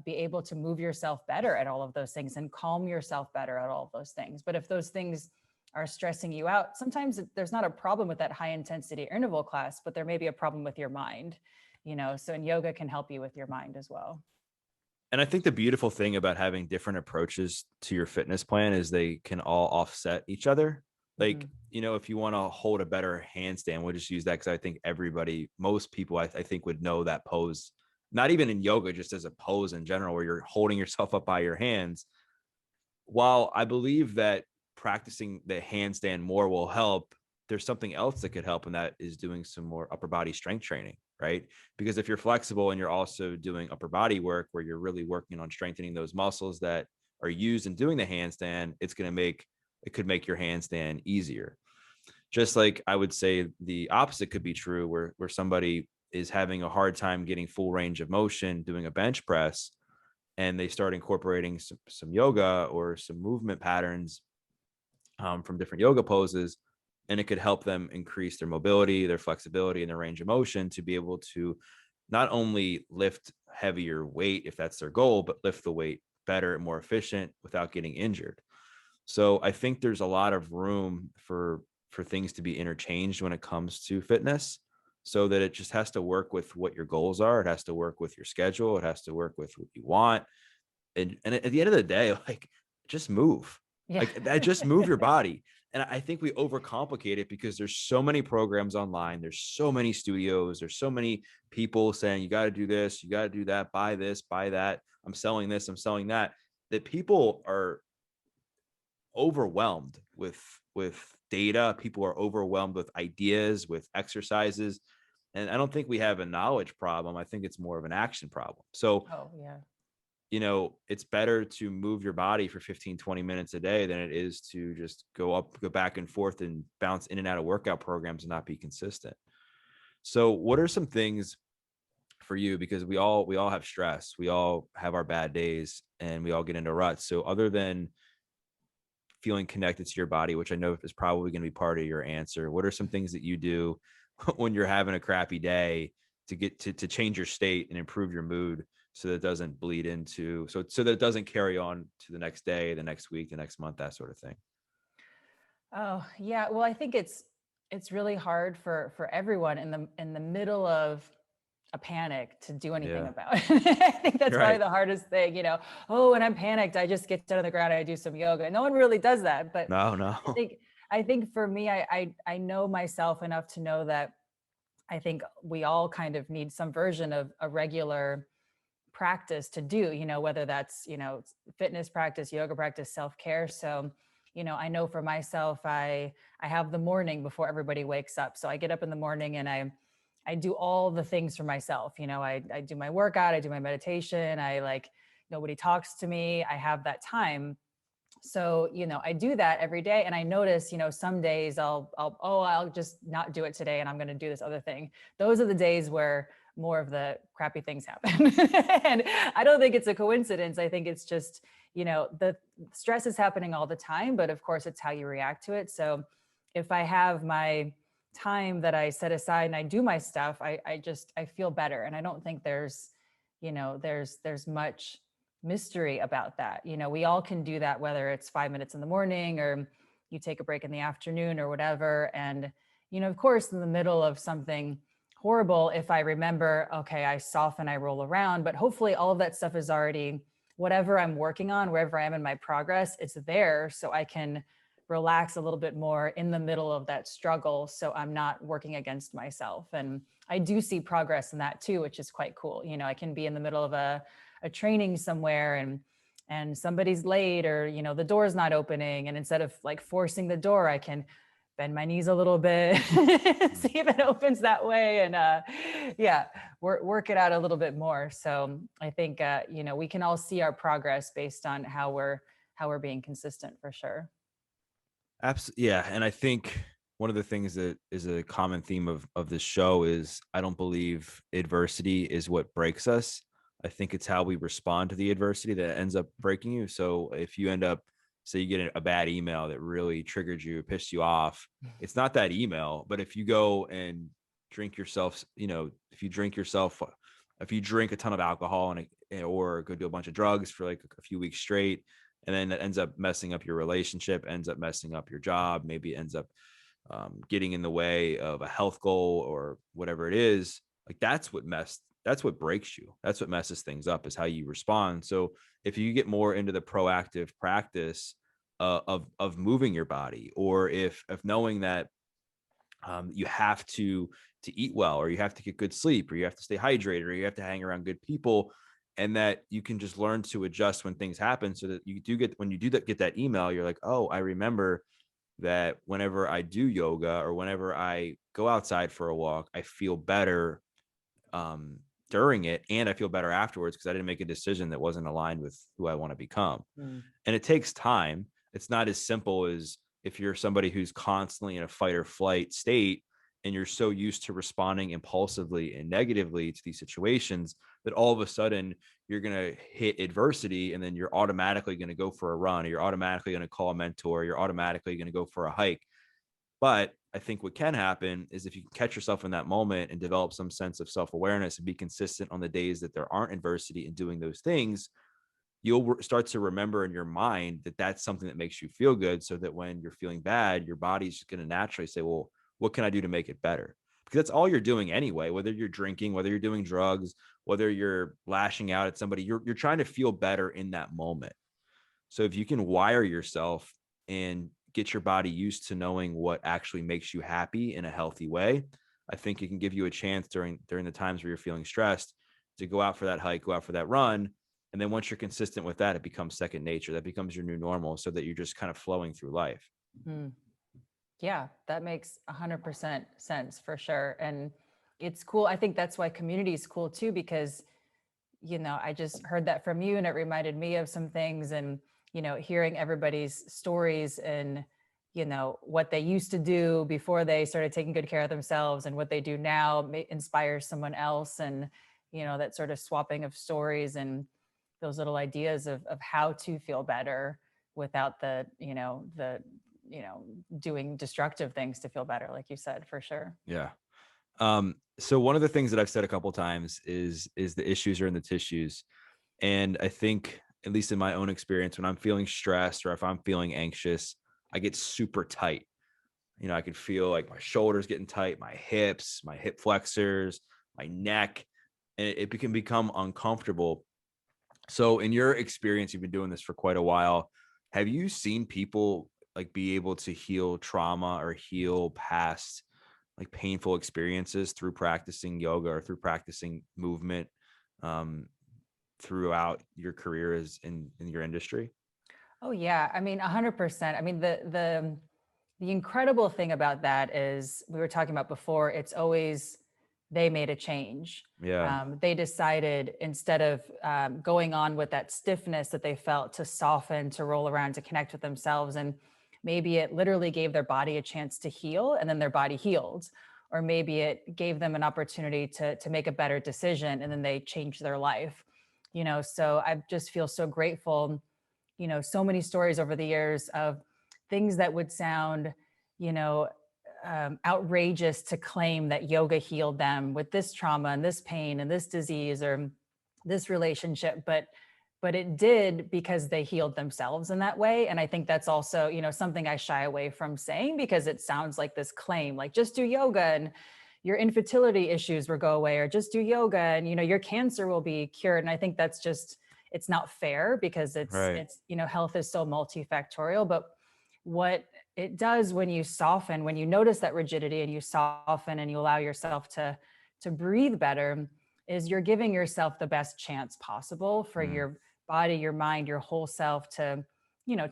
able to move yourself better at all of those things and calm yourself better at all of those things. But if those things are stressing you out, sometimes there's not a problem with that high intensity interval class, but there may be a problem with your mind, so and yoga can help you with your mind as well. And I think the beautiful thing about having different approaches to your fitness plan is they can all offset each other. Like, Mhm. if you want to hold a better handstand, we'll just use that because I think most people, I think would know that pose, not even in yoga, just as a pose in general, where you're holding yourself up by your hands. While I believe that practicing the handstand more will help, there's something else that could help, and that is doing some more upper body strength training, right? Because if you're flexible and you're also doing upper body work where you're really working on strengthening those muscles that are used in doing the handstand, it could make your handstand easier. Just like I would say the opposite could be true where somebody is having a hard time getting full range of motion doing a bench press and they start incorporating some yoga or some movement patterns from different yoga poses, and it could help them increase their mobility, their flexibility, and their range of motion to be able to not only lift heavier weight if that's their goal, but lift the weight better and more efficient without getting injured. So I think there's a lot of room for things to be interchanged when it comes to fitness. so that it just has to work with what your goals are. It has to work with your schedule. It has to work with what you want. And at the end of the day, like, just move. Yeah. Like that, just move your body. And I think we overcomplicate it because there's so many programs online. There's so many studios. There's so many people saying, you got to do this, you got to do that, buy this, buy that. I'm selling this, I'm selling that. That people are overwhelmed with data. People are overwhelmed with ideas, with exercises. And I don't think we have a knowledge problem. I think it's more of an action problem. So, Oh, yeah. it's better to move your body for 15, 20 minutes a day than it is to just go back and forth and bounce in and out of workout programs and not be consistent. So what are some things for you? Because we all have stress. We all have our bad days and we all get into ruts. So other than feeling connected to your body, which I know is probably going to be part of your answer, what are some things that you do when you're having a crappy day to get to change your state and improve your mood so that it doesn't bleed into so that it doesn't carry on to the next day, the next week, the next month, that sort of thing? Oh, yeah. Well, I think it's really hard for everyone in the middle of a panic to do anything Yeah. about it. I think that's You're probably right. the hardest thing, Oh, when I'm panicked, I just get down on the ground and I do some yoga. No one really does that, but No, I no. think I think for me, I know myself enough to know that I think we all kind of need some version of a regular practice to do, whether that's, fitness practice, yoga practice, self-care. So, I know for myself, I have the morning before everybody wakes up. So I get up in the morning and I do all the things for myself. I do my workout, I do my meditation, I like nobody talks to me. I have that time. So, I do that every day and I notice, some days I'll just not do it today and I'm going to do this other thing. Those are the days where more of the crappy things happen. And I don't think it's a coincidence. I think it's just, the stress is happening all the time, but of course it's how you react to it. So if I have my time that I set aside and I do my stuff, I feel better. And I don't think there's much mystery about that. We all can do that, whether it's 5 minutes in the morning or you take a break in the afternoon or whatever. And, of course, in the middle of something horrible, if I remember, okay, I soften, I roll around, but hopefully all of that stuff is already whatever I'm working on, wherever I am in my progress, it's there. So I can relax a little bit more in the middle of that struggle. So I'm not working against myself. And I do see progress in that too, which is quite cool. I can be in the middle of a training somewhere and somebody's late or the door's not opening, and instead of like forcing the door, I can bend my knees a little bit Mm. see if it opens that way, and yeah, work it out a little bit more. So I think we can all see our progress based on how we're being consistent, for sure. Absolutely. Yeah. And I think one of the things that is a common theme of this show is I don't believe adversity is what breaks us. I think it's how we respond to the adversity that ends up breaking you. So if you end up, say you get a bad email that really triggered you, pissed you off, it's not that email, but if you go and drink yourself, if you drink a ton of alcohol or go do a bunch of drugs for like a few weeks straight, and then that ends up messing up your relationship, ends up messing up your job, maybe ends up getting in the way of a health goal or whatever it is. Like that's what breaks you. That's what messes things up, is how you respond. So if you get more into the proactive practice of moving your body, or if of knowing that you have to eat well, or you have to get good sleep, or you have to stay hydrated, or you have to hang around good people, and that you can just learn to adjust when things happen, so that you do get, when you do that, get that email, you're like, oh, I remember that whenever I do yoga or whenever I go outside for a walk, I feel better um, during it, and I feel better afterwards because I didn't make a decision that wasn't aligned with who I want to become. Mm. And it takes time. It's not as simple as if you're somebody who's constantly in a fight or flight state and you're so used to responding impulsively and negatively to these situations that all of a sudden you're going to hit adversity and then you're automatically going to go for a run, or you're automatically going to call a mentor, you're automatically going to go for a hike. But I think what can happen is if you can catch yourself in that moment and develop some sense of self-awareness and be consistent on the days that there aren't adversity in doing those things, you'll start to remember in your mind that that's something that makes you feel good, so that when you're feeling bad, your body's just going to naturally say, well, what can I do to make it better? because that's all you're doing anyway, whether you're drinking, whether you're doing drugs, whether you're lashing out at somebody, you're trying to feel better in that moment. So if you can wire yourself and get your body used to knowing what actually makes you happy in a healthy way, I think it can give you a chance during the times where you're feeling stressed to go out for that hike, go out for that run. And then once you're consistent with that, it becomes second nature. That becomes your new normal, so that you're just kind of flowing through life. Mm. Yeah, that makes 100% sense for sure. And it's cool. I think that's why community is cool too, because, I just heard that from you and it reminded me of some things, and, hearing everybody's stories and, what they used to do before they started taking good care of themselves and what they do now inspires someone else. And, that sort of swapping of stories and those little ideas of how to feel better without the doing destructive things to feel better, like you said, for sure. Yeah. So one of the things that I've said a couple times is the issues are in the tissues. And I think, at least in my own experience, when I'm feeling stressed or if I'm feeling anxious, I get super tight. I could feel like my shoulders getting tight, my hips, my hip flexors, my neck, and it can become uncomfortable. So in your experience, you've been doing this for quite a while. Have you seen people like be able to heal trauma or heal past like painful experiences through practicing yoga or through practicing movement um, throughout your career as in your industry? Oh yeah, I mean 100%. I mean the incredible thing about that is we were talking about before. It's always they made a change. Yeah. They decided instead of going on with that stiffness that they felt to soften, to roll around, to connect with themselves, and maybe it literally gave their body a chance to heal, and then their body healed, or maybe it gave them an opportunity to make a better decision, and then they changed their life. So I just feel so grateful. So many stories over the years of things that would sound, you know, outrageous to claim that yoga healed them with this trauma and this pain and this disease or this relationship, but it did because they healed themselves in that way. And I think that's also, something I shy away from saying, because it sounds like this claim, like just do yoga and your infertility issues will go away, or just do yoga and your cancer will be cured. And I think that's just, it's not fair, because Right. it's health is so multifactorial. But what it does when you soften, when you notice that rigidity and you soften and you allow yourself to breathe better, is you're giving yourself the best chance possible for Mm. your body, your mind, your whole self to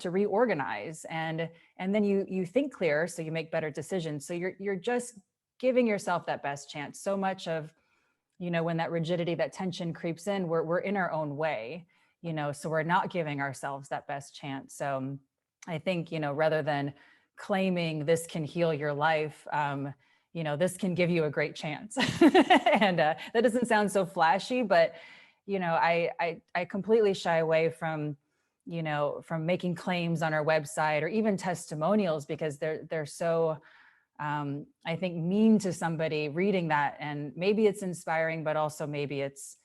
reorganize, and then you think clearer, so you make better decisions. So you're just giving yourself that best chance. So much of when that rigidity, that tension creeps in, we're in our own way, so we're not giving ourselves that best chance. So I think, rather than claiming this can heal your life, this can give you a great chance. And that doesn't sound so flashy, but, I completely shy away from, from making claims on our website or even testimonials, because they're so, I think, mean to somebody reading that. And maybe it's inspiring, but also maybe it's,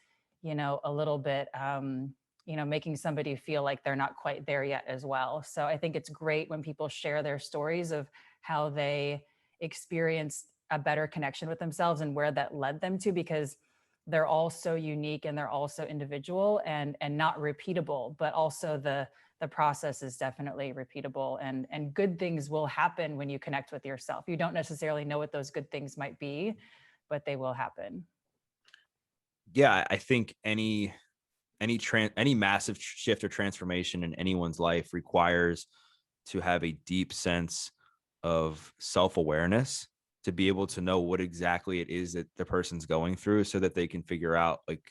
a little bit, making somebody feel like they're not quite there yet as well. So I think it's great when people share their stories of how they experienced a better connection with themselves and where that led them to, because they're all so unique and they're all so individual and not repeatable, but also the process is definitely repeatable, and good things will happen when you connect with yourself. You don't necessarily know what those good things might be, but they will happen. Yeah, I think any massive shift or transformation in anyone's life requires to have a deep sense of self-awareness, to be able to know what exactly it is that the person's going through, so that they can figure out, like,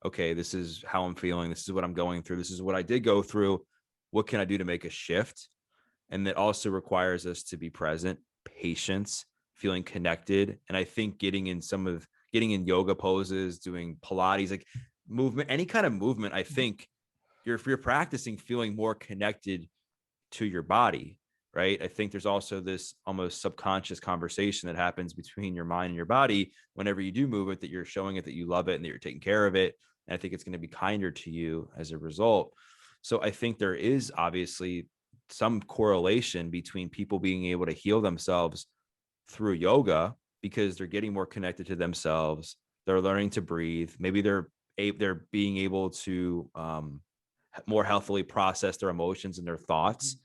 okay, this is how I'm feeling, this is what I'm going through, this is what I did go through, what can I do to make a shift? And that also requires us to be present, patience, feeling connected. And I think getting in yoga poses, doing Pilates, like movement, any kind of movement, I think if you're practicing feeling more connected to your body, right? I think there's also this almost subconscious conversation that happens between your mind and your body whenever you do move it, that you're showing it that you love it and that you're taking care of it. And I think it's going to be kinder to you as a result. So I think there is obviously some correlation between people being able to heal themselves through yoga because they're getting more connected to themselves. They're learning to breathe. Maybe they're being able to more healthily process their emotions and their thoughts,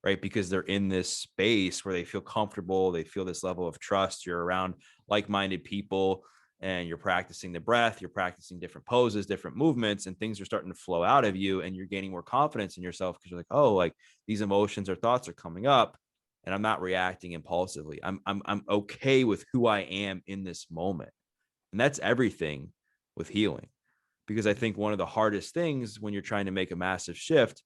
right? Because they're in this space where they feel comfortable. They feel this level of trust. You're around like-minded people and you're practicing the breath. You're practicing different poses, different movements, and things are starting to flow out of you. And you're gaining more confidence in yourself because you're like, oh, like these emotions or thoughts are coming up and I'm not reacting impulsively. I'm okay with who I am in this moment. And that's everything with healing. Because I think one of the hardest things when you're trying to make a massive shift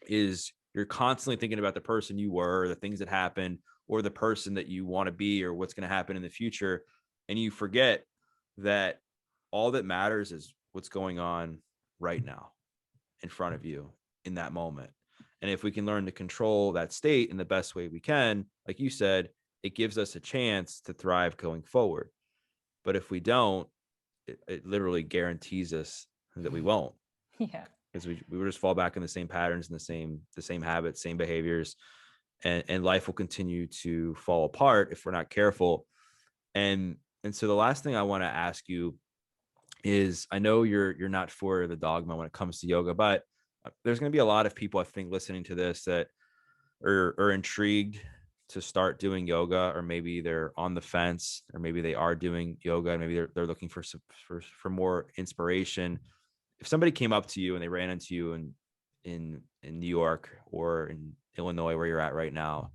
is you're constantly thinking about the person you were, the things that happened, or the person that you want to be, or what's going to happen in the future. And you forget that all that matters is what's going on right now in front of you in that moment. And if we can learn to control that state in the best way we can, like you said, it gives us a chance to thrive going forward. But if we don't, it literally guarantees us that we won't, Yeah. because we will just fall back in the same patterns and the same habits, same behaviors, and life will continue to fall apart if we're not careful. And so the last thing I want to ask you is, I know you're not for the dogma when it comes to yoga, but there's going to be a lot of people I think listening to this that are intrigued to start doing yoga, or maybe they're on the fence, or maybe they are doing yoga and maybe they're looking for more inspiration. If somebody came up to you and they ran into you in New York or in Illinois where you're at right now,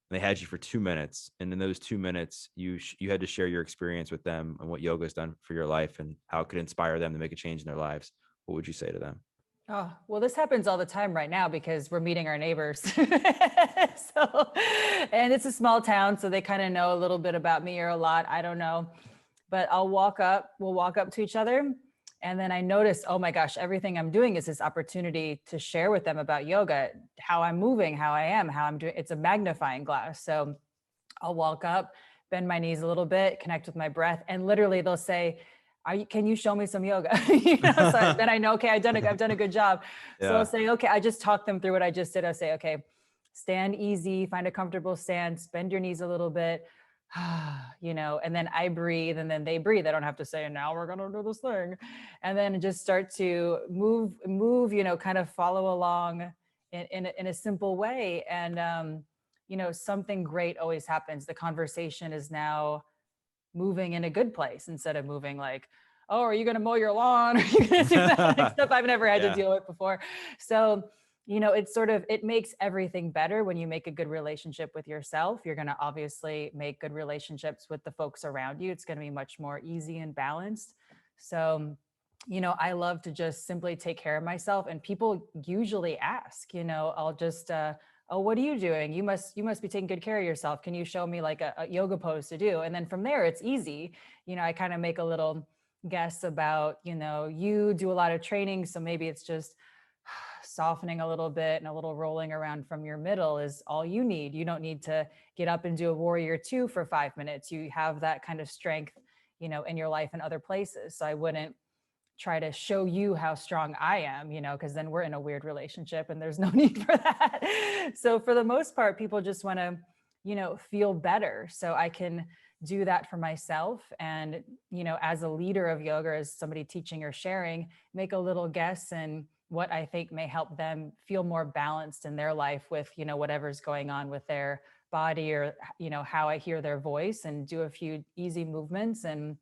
and they had you for 2 minutes, and in those 2 minutes you had to share your experience with them and what yoga has done for your life and how it could inspire them to make a change in their lives, what would you say to them? Oh, well, this happens all the time right now because we're meeting our neighbors. So, and it's a small town, so they kind of know a little bit about me or a lot. I don't know. But we'll walk up to each other. And then I notice, oh my gosh, everything I'm doing is this opportunity to share with them about yoga, how I'm moving, how I am, how I'm doing. It's a magnifying glass. So I'll walk up, bend my knees a little bit, connect with my breath, and literally they'll say, can you show me some yoga? So then I know, okay, I've done a good job. So I'll Yeah. say, okay, I just talk them through what I just did. I'll say, okay, stand easy, find a comfortable stance, bend your knees a little bit, and then I breathe and then they breathe. I don't have to say, now we're going to do this thing. And then just start to move, kind of follow along in a simple way. And, something great always happens. The conversation is now moving in a good place instead of moving like, oh, are you going to mow your lawn? Are you going to do that? Like stuff I've never had to Yeah. deal with before. So, it makes everything better when you make a good relationship with yourself. You're going to obviously make good relationships with the folks around you. It's going to be much more easy and balanced. So, I love to just simply take care of myself. And people usually ask, I'll just, oh, what are you doing? You must be taking good care of yourself. Can you show me like a yoga pose to do? And then from there, it's easy. I kind of make a little guess about, you do a lot of training. So maybe it's just softening a little bit and a little rolling around from your middle is all you need. You don't need to get up and do a warrior 2 for 5 minutes. You have that kind of strength, in your life and other places. So I wouldn't try to show you how strong I am, because then we're in a weird relationship and there's no need for that. So for the most part, people just want to, feel better. So I can do that for myself. And, as a leader of yoga, as somebody teaching or sharing, make a little guess and what I think may help them feel more balanced in their life with, whatever's going on with their body or, how I hear their voice, and do a few easy movements and,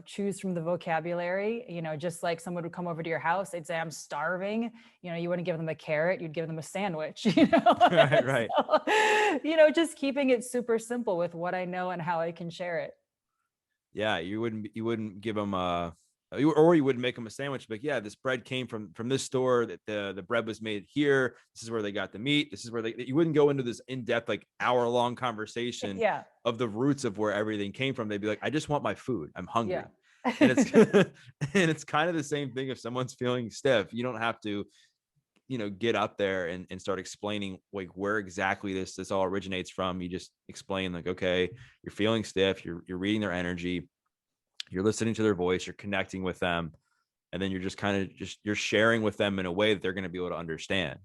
choose from the vocabulary, just like someone would come over to your house, they'd say, I'm starving. You wouldn't give them a carrot, you'd give them a sandwich, Right. Right. So, just keeping it super simple with what I know and how I can share it. Yeah, you wouldn't give them or you wouldn't make them a sandwich, but yeah, this bread came from this store, that the bread was made here, this is where they got the meat, this is where you wouldn't go into this in-depth like hour-long conversation Yeah. of the roots of where everything came from. They'd be like, I just want my food, I'm Yeah. hungry. And it's and it's kind of the same thing if someone's feeling stiff. You don't have to get up there and start explaining like where exactly this all originates from. You just explain like, okay, you're feeling stiff, you're reading their energy, you're listening to their voice, you're connecting with them, and then you're just kind of you're sharing with them in a way that they're going to be able to understand,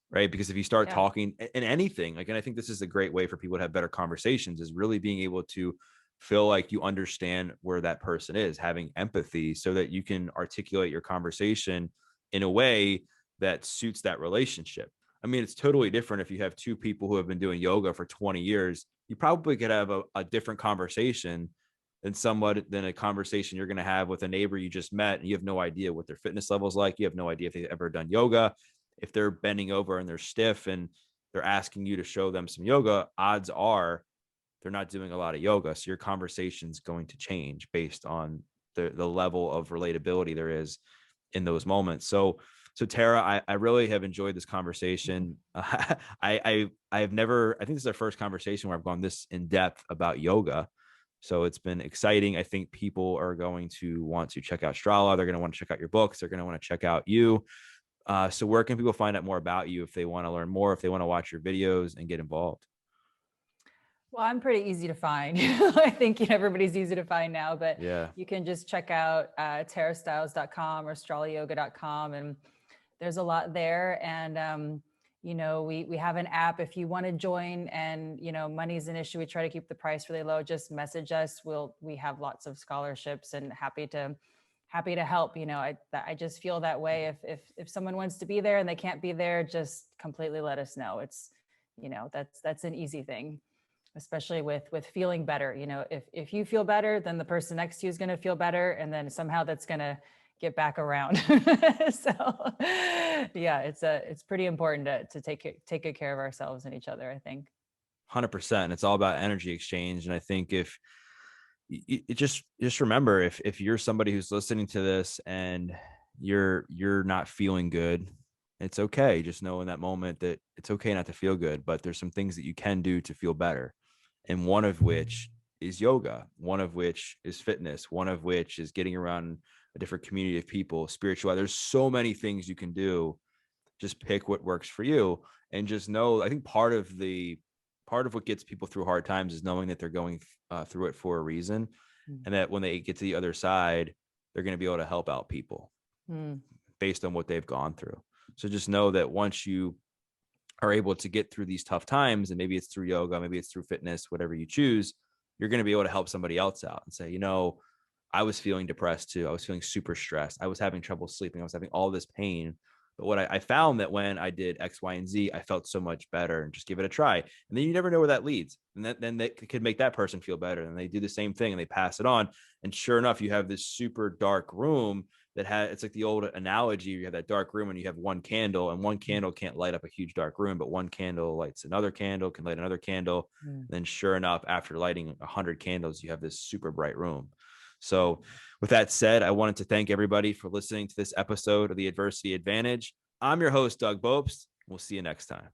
right? Because if you start Yeah. talking in anything, like, and I think this is a great way for people to have better conversations, is really being able to feel like you understand where that person is, having empathy so that you can articulate your conversation in a way that suits that relationship. I mean, it's totally different if you have two people who have been doing yoga for 20 years. You probably could have a different conversation than a conversation you're going to have with a neighbor you just met, and you have no idea what their fitness level is like. You have no idea if they've ever done yoga. If they're bending over and they're stiff and they're asking you to show them some yoga, odds are they're not doing a lot of yoga. So your conversation's going to change based on the level of relatability there is in those moments. So Tara, I really have enjoyed this conversation. I've never, I think this is our first conversation where I've gone this in depth about yoga. So it's been exciting. I think people are going to want to check out Strala. They're going to want to check out your books. They're going to want to check out you. So where can people find out more about you if they want to learn more, if they want to watch your videos and get involved? Well, I'm pretty easy to find. I think everybody's easy to find now, but Yeah. you can just check out tarastiles.com or stralayoga.com, and there's a lot there. And we have an app. If you want to join and money's an issue, we try to keep the price really low. Just message us. We have lots of scholarships and happy to help. I just feel that way. If someone wants to be there and they can't be there, just completely let us know. It's that's an easy thing, especially with feeling better. If you feel better, then the person next to you is going to feel better, and then somehow that's going to get back around. So yeah, it's pretty important to take good care of ourselves and each other, I think. 100%. It's all about energy exchange. And I think if it just remember, if you're somebody who's listening to this and you're not feeling good, it's okay. Just know in that moment that it's okay not to feel good, but there's some things that you can do to feel better. And one of which is yoga, one of which is fitness, one of which is getting around a different community of people, spiritual. There's so many things you can do. Just pick what works for you, and just know, I think part of what gets people through hard times is knowing that they're going through it for a reason, and that when they get to the other side, they're going to be able to help out people based on what they've gone through. So just know that once you are able to get through these tough times, and maybe it's through yoga, maybe it's through fitness, whatever you choose, you're going to be able to help somebody else out and say, I was feeling depressed too. I was feeling super stressed. I was having trouble sleeping. I was having all this pain. But what I found that when I did X, Y, and Z, I felt so much better, and just give it a try. And then you never know where that leads. And then they could make that person feel better. And they do the same thing and they pass it on. And sure enough, you have this super dark room it's like the old analogy. You have that dark room and you have one candle, and one candle can't light up a huge dark room, but one candle lights another candle, can light another candle. Then sure enough, after lighting 100 candles, you have this super bright room. So with that said, I wanted to thank everybody for listening to this episode of The Adversity Advantage. I'm your host, Doug Bopst. We'll see you next time.